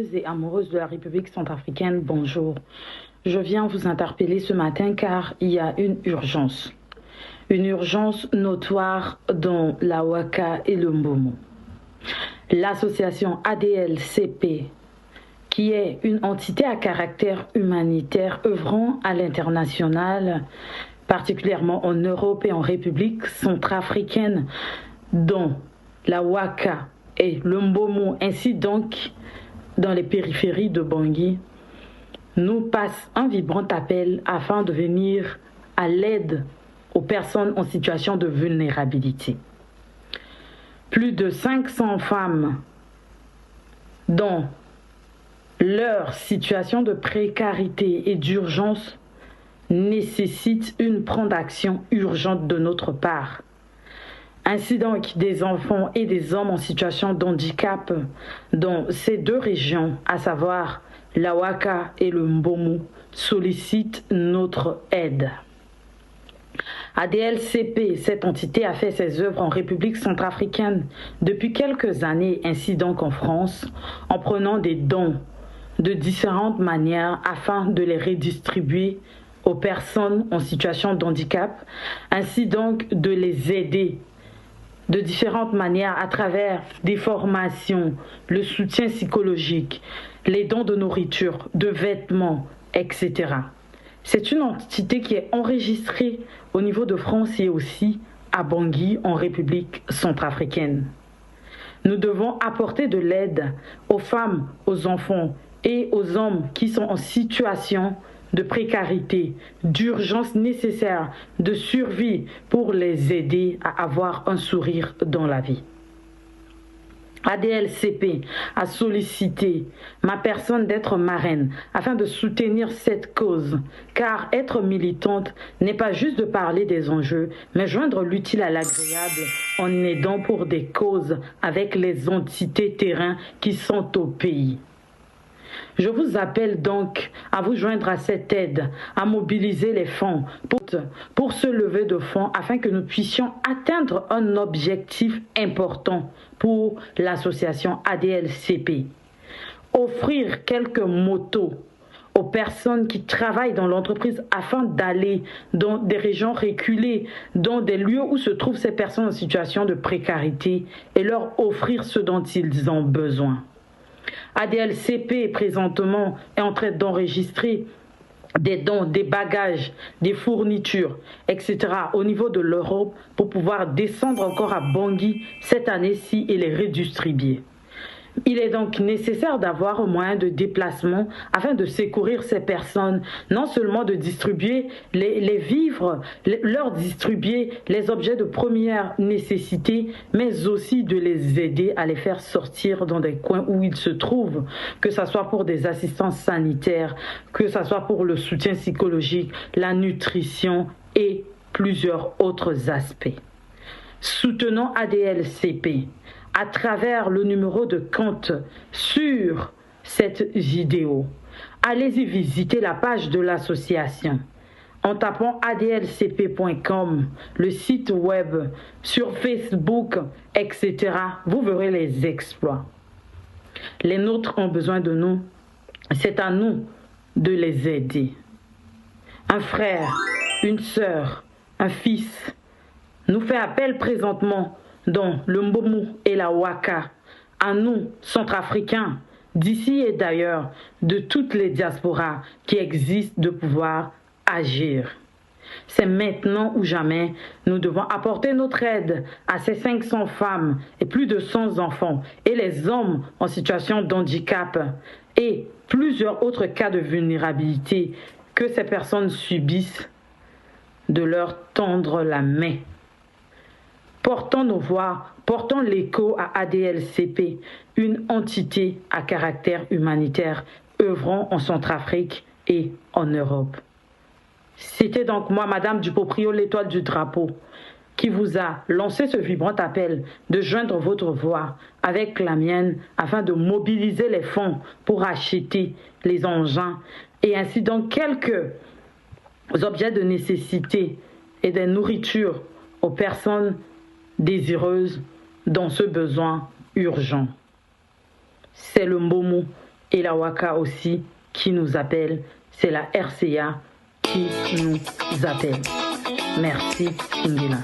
amoureuses et amoureuses de la République centrafricaine, bonjour. Je viens vous interpeller ce matin car il y a une urgence. Une urgence notoire dans la Waka et le Mbomo. L'association ADL-CP, qui est une entité à caractère humanitaire œuvrant à l'international, particulièrement en Europe et en République centrafricaine, dont la Waka et le Mbomo, ainsi donc dans les périphéries de Bangui, nous passe un vibrant appel afin de venir à l'aide aux personnes en situation de vulnérabilité. Plus de 500 femmes dont leur situation de précarité et d'urgence nécessite une prendre d'action urgente de notre part. Ainsi donc, des enfants et des hommes en situation de handicap dans ces deux régions, à savoir la Waka et le Mbomo, sollicitent notre aide. ADL-CP, cette entité a fait ses œuvres en République centrafricaine depuis quelques années, ainsi donc en France, en prenant des dons de différentes manières afin de les redistribuer aux personnes en situation de handicap, ainsi donc de les aider de différentes manières à travers des formations, le soutien psychologique, les dons de nourriture, de vêtements, etc. C'est une entité qui est enregistrée au niveau de France et aussi à Bangui en République centrafricaine. Nous devons apporter de l'aide aux femmes, aux enfants et aux hommes qui sont en situation de précarité, d'urgence nécessaire, de survie pour les aider à avoir un sourire dans la vie. ADL-CP a sollicité ma personne d'être marraine afin de soutenir cette cause, car être militante n'est pas juste de parler des enjeux, mais joindre l'utile à l'agréable en aidant pour des causes avec les entités terrain qui sont au pays. Je vous appelle donc à vous joindre à cette aide, à mobiliser les fonds pour se lever de fonds afin que nous puissions atteindre un objectif important pour l'association ADL-CP. Offrir quelques motos aux personnes qui travaillent dans l'entreprise afin d'aller dans des régions reculées, dans des lieux où se trouvent ces personnes en situation de précarité et leur offrir ce dont ils ont besoin. ADL-CP présentement est en train d'enregistrer des dons, des bagages, des fournitures, etc. au niveau de l'Europe pour pouvoir descendre encore à Bangui cette année-ci et les redistribuer. Il est donc nécessaire d'avoir un moyen de déplacement afin de secourir ces personnes, non seulement de distribuer les vivres, leur distribuer les objets de première nécessité, mais aussi de les aider à les faire sortir dans des coins où ils se trouvent, que ce soit pour des assistances sanitaires, que ce soit pour le soutien psychologique, la nutrition et plusieurs autres aspects. Soutenons ADL-CP à travers le numéro de compte sur cette vidéo. Allez-y visiter la page de l'association en tapant adlcp.com, le site web, sur Facebook, etc. Vous verrez les exploits. Les nôtres ont besoin de nous. C'est à nous de les aider. Un frère, une sœur, un fils nous fait appel présentement dans le Mbomo et la Waka, à nous, centrafricains, d'ici et d'ailleurs, de toutes les diasporas qui existent, de pouvoir agir. C'est maintenant ou jamais, nous devons apporter notre aide à ces 500 femmes et plus de 100 enfants et les hommes en situation de handicap et plusieurs autres cas de vulnérabilité que ces personnes subissent, de leur tendre la main. Portons nos voix, portons l'écho à ADL-CP, une entité à caractère humanitaire œuvrant en Centrafrique et en Europe. C'était donc moi, Madame Dupoprio, l'étoile du drapeau, qui vous a lancé ce vibrant appel de joindre votre voix avec la mienne afin de mobiliser les fonds pour acheter les engins et ainsi donc quelques objets de nécessité et des nourritures aux personnes désireuses dans ce besoin urgent. C'est le Mbomo et la Waka aussi qui nous appelle. C'est la RCA qui nous appelle. Merci, Ingela.